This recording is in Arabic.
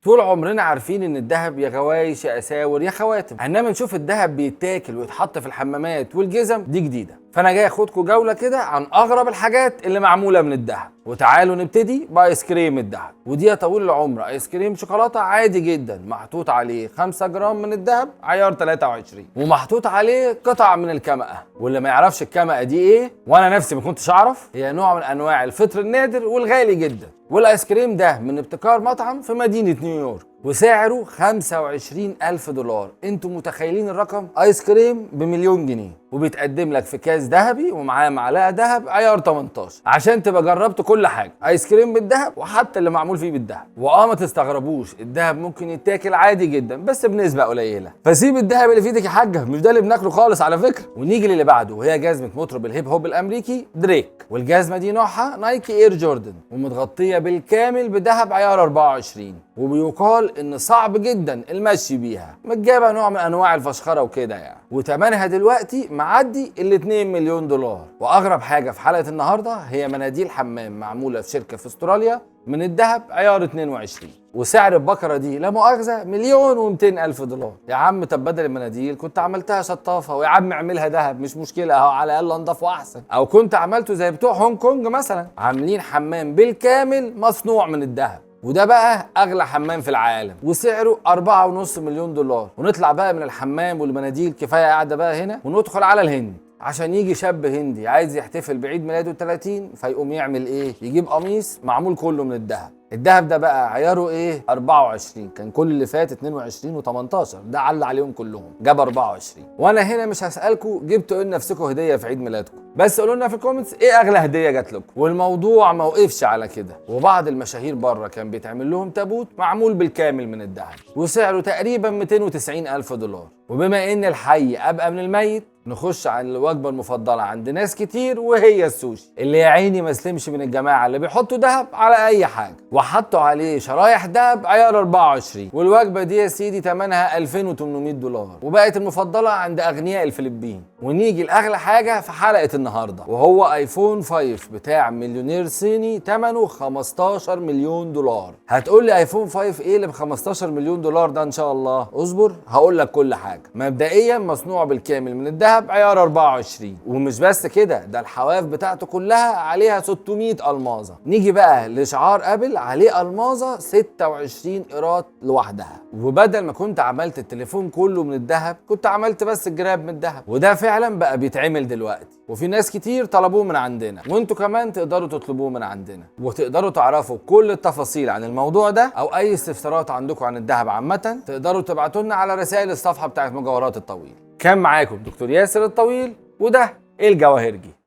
طول عمرنا عارفين ان الذهب يا غوايش يا اساور يا خواتم، انما نشوف الذهب بيتاكل ويتحط في الحمامات والجزم دي جديده. فانا جاي اخدكم جوله كده عن اغرب الحاجات اللي معموله من الذهب. وتعالوا نبتدي بايس كريم الذهب، ودي يا طويل العمر ايس كريم شوكولاته عادي جدا، محطوط عليه 5 جرام من الذهب عيار 23، ومحطوط عليه قطع من الكمأه. واللي ما يعرفش الكمأه دي ايه، وانا نفسي ما كنتش اعرف، هي نوع من انواع الفطر النادر والغالي جدا. والايس كريم ده من ابتكار مطعم في مدينه نيويورك، وسعره 25,000 دولار. انتوا متخيلين الرقم؟ ايس كريم بمليون جنيه، وبيتقدم لك في كاس ذهبي ومعاه معلقه ذهب عيار 18 عشان تبقى جربت كل حاجه. ايس كريم بالذهب وحتى اللي معمول فيه بالذهب. ما تستغربوش، الذهب ممكن يتاكل عادي جدا بس بنسبه قليله، فسيب الذهب اللي في ايدك يا حاجه، مش ده اللي بناكله خالص على فكره. ونيجي للي بعده، وهي جزمه مطرب الهيب هوب الامريكي دريك. والجزمه دي نوعها نايكي اير جوردن، ومتغطيه بالكامل بذهب عيار 24، وبيقال ان صعب جدا المشي بيها، متجابه نوع من انواع الفشخره وكده يعني. وتمنها دلوقتي معدي ال 2 مليون دولار. واغرب حاجه في حلقه النهارده هي مناديل حمام معموله في شركه في استراليا من الذهب عيار 22، وسعر البكره دي لا مؤاخذه 1,200,000 دولار. يا عم طب بدل المناديل كنت عملتها شطافه، ويا عم اعملها ذهب مش مشكله اهو، على الاقل انضف واحسن. او كنت عملته زي بتوع هونج كونج مثلا، عاملين حمام بالكامل مصنوع من الذهب، وده بقى اغلى حمام في العالم وسعره 4.5 مليون دولار. ونطلع بقى من الحمام والمناديل، كفايه قاعده بقى هنا، وندخل على الهند. عشان يجي شاب هندي عايز يحتفل بعيد ميلاده 30، فيقوم يعمل ايه؟ يجيب قميص معمول كله من الذهب. الذهب ده بقى عياره ايه؟ 24. كان كل اللي فات 22 و18، ده علّى عليهم كلهم جاب 24. وانا هنا مش هسالكم جبتوا ايه لنفسكم هديه في عيد ميلادكم، بس قولوا لنا في الكومنتس ايه اغلى هديه جات لكم. والموضوع ما وقفش على كده، وبعض المشاهير بره كان بيتعمل لهم تابوت معمول بالكامل من الذهب، وسعره تقريبا 290,000 دولار. وبما ان الحي ابقى من الميت، نخش على الوجبه المفضله عند ناس كتير، وهي السوشي، اللي يا عيني ما سلمش من الجماعه اللي بيحطوا ذهب على اي حاجه، وحطوا عليه شرايح ذهب عيار 24. والوجبه دي يا سيدي ثمنها 2,800 دولار، وبقت المفضله عند اغنياء الفلبين. ونيجي لاغلى حاجه في حلقه النهارده، وهو ايفون 5 بتاع مليونير صيني ثمنه 15 مليون دولار. هتقول لي ايفون 5 ايه اللي ب 15 مليون دولار ده؟ ان شاء الله اصبر هقول لك كل حاجه. مبدئيا مصنوع بالكامل من الذهب عيار 24، ومش بس كده، ده الحواف بتاعته كلها عليها 600 الماظه. نيجي بقى لشعار ابل، عليه الماظه 26 قيراط لوحدها. وبدل ما كنت عملت التليفون كله من الذهب، كنت عملت بس الجراب من الذهب، وده فعلا بقى بيتعمل دلوقتي، وفي ناس كتير طلبوه من عندنا، وانتوا كمان تقدروا تطلبوه من عندنا. وتقدروا تعرفوا كل التفاصيل عن الموضوع ده او اي استفسارات عندكم عن الذهب عامه، تقدروا تبعتوا لنا على رسائل الصفحه بتاعت مجوهرات الطويل. كان معاكم دكتور ياسر الطويل، وده الجواهرجي.